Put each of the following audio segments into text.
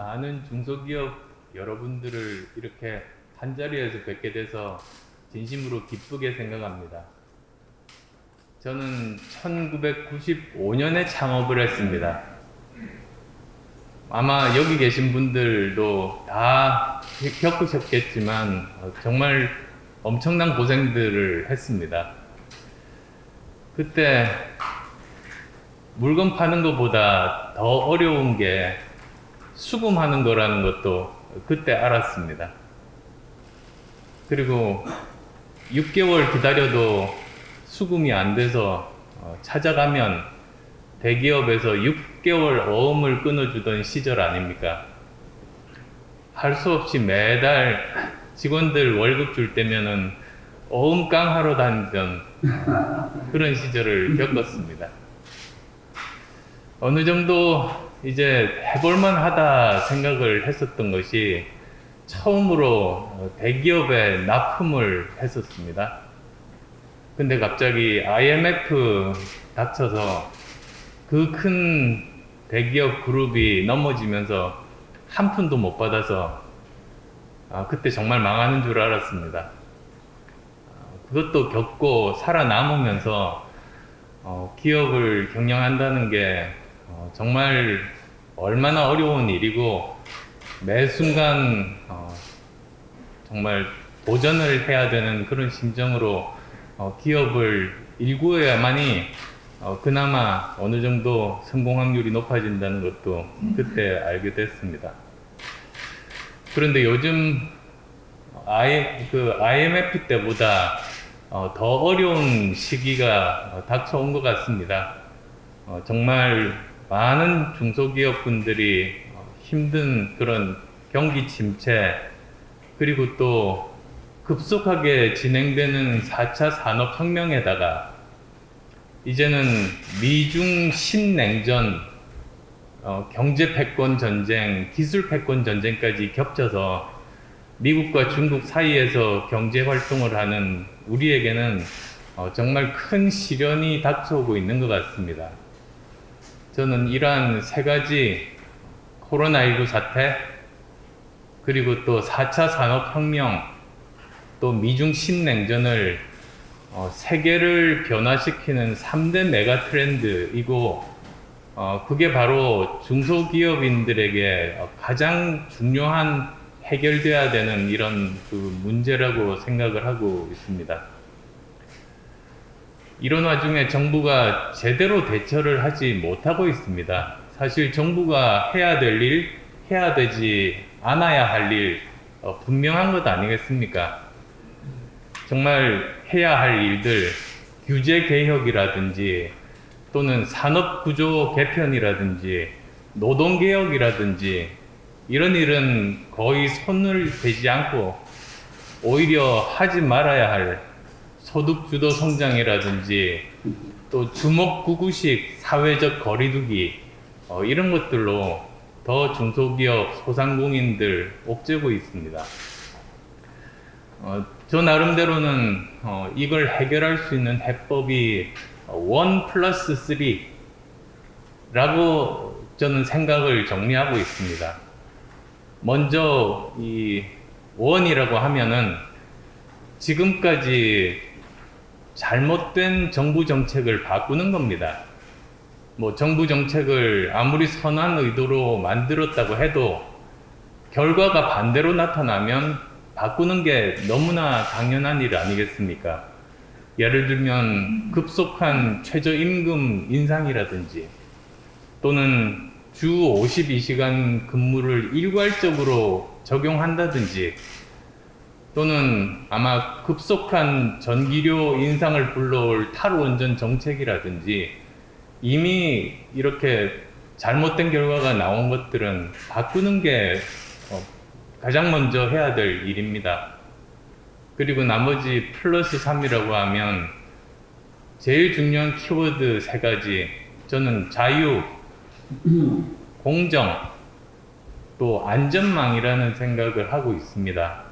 많은 중소기업 여러분들을 이렇게 한자리에서 뵙게 돼서 진심으로 기쁘게 생각합니다. 저는 1995년에 창업을 했습니다. 아마 여기 계신 분들도 다 겪으셨겠지만 정말 엄청난 고생들을 했습니다. 그때 물건 파는 것보다 더 어려운 게 수금하는 거라는 것도 그때 알았습니다. 그리고 6개월 기다려도 수금이 안 돼서 찾아가면 대기업에서 6개월 어음을 끊어주던 시절 아닙니까? 할 수 없이 매달 직원들 월급 줄 때면은 어음깡 하러 다니던 그런 시절을 겪었습니다. 어느 정도 이제 해볼만 하다 생각을 했었던 것이 처음으로 대기업에 납품을 했었습니다. 근데 갑자기 IMF 닥쳐서 그 큰 대기업 그룹이 넘어지면서 한 푼도 못 받아서 그때 정말 망하는 줄 알았습니다. 그것도 겪고 살아남으면서 기업을 경영한다는 게 정말 얼마나 어려운 일이고 매 순간 정말 도전을 해야 되는 그런 심정으로 기업을 일구어야만이 그나마 어느 정도 성공 확률이 높아진다는 것도 그때 알게 됐습니다. 그런데 요즘 IMF 때보다 더 어려운 시기가 닥쳐온 것 같습니다. 정말 많은 중소기업 분들이 힘든 그런 경기 침체, 그리고 또 급속하게 진행되는 4차 산업혁명에다가 이제는 미중 신냉전, 경제 패권 전쟁, 기술 패권 전쟁까지 겹쳐서 미국과 중국 사이에서 경제 활동을 하는 우리에게는 정말 큰 시련이 닥쳐오고 있는 것 같습니다. 저는 이러한 세 가지 코로나19 사태, 그리고 또 4차 산업혁명, 또 미중 신냉전을 세계를 변화시키는 3대 메가 트렌드이고 그게 바로 중소기업인들에게 가장 중요한 해결돼야 되는 이런 그 문제라고 생각을 하고 있습니다. 이런 와중에 정부가 제대로 대처를 하지 못하고 있습니다. 사실 정부가 해야 될 일, 해야 되지 않아야 할 일 분명한 것 아니겠습니까? 정말 해야 할 일들, 규제 개혁이라든지 또는 산업구조 개편이라든지 노동개혁이라든지 이런 일은 거의 손을 대지 않고 오히려 하지 말아야 할 소득주도 성장이라든지 또 주먹구구식 사회적 거리두기 이런 것들로 더 중소기업 소상공인들 옥죄고 있습니다. 저 나름대로는 이걸 해결할 수 있는 해법이 1+3라고 저는 생각을 정리하고 있습니다. 먼저 이 원이라고 하면은 지금까지 잘못된 정부 정책을 바꾸는 겁니다. 뭐 정부 정책을 아무리 선한 의도로 만들었다고 해도 결과가 반대로 나타나면 바꾸는 게 너무나 당연한 일 아니겠습니까? 예를 들면 급속한 최저임금 인상이라든지 또는 주 52시간 근무를 일괄적으로 적용한다든지 또는 아마 급속한 전기료 인상을 불러올 탈원전 정책이라든지 이미 이렇게 잘못된 결과가 나온 것들은 바꾸는 게 가장 먼저 해야 될 일입니다. 그리고 나머지 +3이라고 하면 제일 중요한 키워드 세 가지, 저는 자유, 공정, 또 안전망이라는 생각을 하고 있습니다.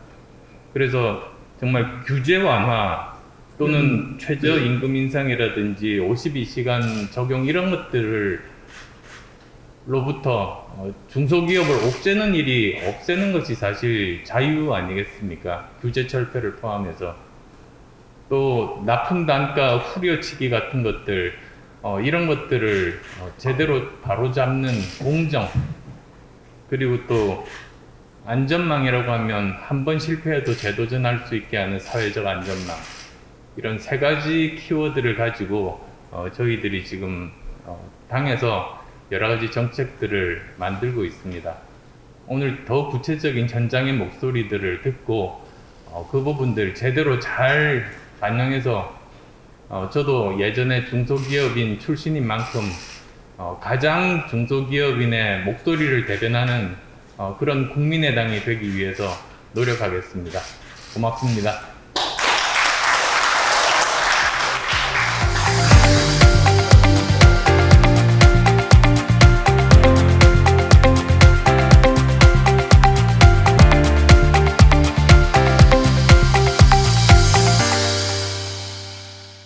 그래서 정말 규제 완화 또는 최저임금 인상이라든지 52시간 적용 이런 것들을 중소기업을 옥죄는 일이 없애는 것이 사실 자유 아니겠습니까? 규제 철폐를 포함해서. 또 납품 단가 후려치기 같은 것들, 이런 것들을 제대로 바로잡는 공정, 그리고 또 안전망이라고 하면 한 번 실패해도 재도전할 수 있게 하는 사회적 안전망, 이런 세 가지 키워드를 가지고 저희들이 지금 당에서 여러 가지 정책들을 만들고 있습니다. 오늘 더 구체적인 현장의 목소리들을 듣고 그 부분들 제대로 잘 반영해서 저도 예전에 중소기업인 출신인 만큼 가장 중소기업인의 목소리를 대변하는 그런 국민의당이 되기 위해서 노력하겠습니다. 고맙습니다.